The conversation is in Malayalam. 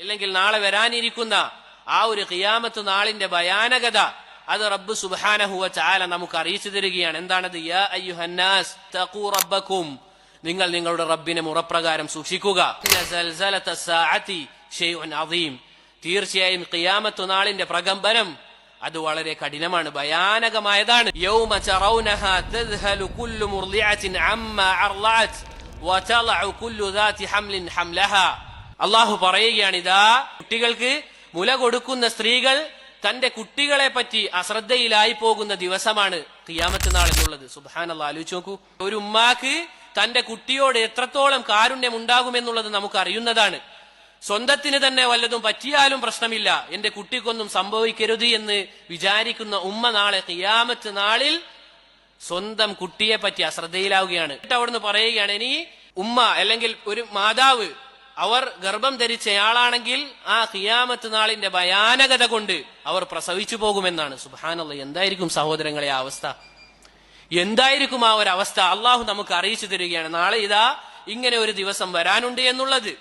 അല്ലെങ്കിൽ നാളെ വരാനിരിക്കുന്ന ആ ഒരു ഖിയാമത്ത് നാളിന്റെ ഭയാനകത അത് റബ്ബ് സുബ്ഹാനഹു വ തആല നമുക്ക് അറിയിച്ചു തരികയാണ്. എന്താണത്? യാ അയ്യുഹന്നാസ് തഖൂ റബ്ബക്കും, നിങ്ങൾ നിങ്ങളുടെ റബ്ബിനെ മുറപ്രകാരം സൂക്ഷിക്കുക. തീർച്ചയായും ഖിയാമത്ത് നാളിന്റെ പ്രകമ്പനം അത് വളരെ കഠിനമാണ്, ഭയാനകമായതാണ്. യൗമ തറൗനഹാ തദ്ഹലു കുല്ലു മുർളിഅത്തിൻ അമ്മാ അർളഅത് വതളഉ കുല്ലു ദാതി ഹംലിൻ ഹംലഹാ. അല്ലാഹു പറയുകയാണ്, ഇതാ കുട്ടികൾക്ക് മുല കൊടുക്കുന്ന സ്ത്രീകൾ തന്റെ കുട്ടികളെ പറ്റി അശ്രദ്ധയിലായി പോകുന്ന ദിവസമാണ് ഖിയാമത്ത് നാൾ എന്നുള്ളത്. സുബ്ഹാനല്ലാഹ്, ആലോചിച്ച് നോക്കൂ. ഒരു ഉമ്മാക്ക് തന്റെ കുട്ടിയോട് എത്രത്തോളം കാരുണ്യം ഉണ്ടാകുമെന്നുള്ളത് നമുക്ക് അറിയുന്നതാണ്. സ്വന്തത്തിന് തന്നെ വല്ലതും പറ്റിയാലും പ്രശ്നമില്ല, എന്റെ കുട്ടിക്കൊന്നും സംഭവിക്കരുത് എന്ന് വിചാരിക്കുന്ന ഉമ്മ നാളെ ഖിയാമത്ത് നാളിൽ സ്വന്തം കുട്ടിയെ പറ്റി അശ്രദ്ധയിലാവുകയാണ്. അവിടുന്ന് പറയുകയാണ്, ഇനി ഉമ്മ അല്ലെങ്കിൽ ഒരു മാതാവ് അവർ ഗർഭം ധരിച്ചയാളാണെങ്കിൽ ആ ഖിയാമത്ത് നാളിന്റെ ഭയാനകത കൊണ്ട് അവർ പ്രസവിച്ചു പോകുമെന്നാണ്. സുബ്ഹാനല്ലാഹ്, എന്തായിരിക്കും സഹോദരങ്ങളെ ആ അവസ്ഥ? എന്തായിരിക്കും ആ ഒരു അവസ്ഥ? അള്ളാഹു നമുക്ക് അറിയിച്ചു തരികയാണ്, നാളെ ഇതാ ഇങ്ങനെ ഒരു ദിവസം വരാനുണ്ട് എന്നുള്ളത്.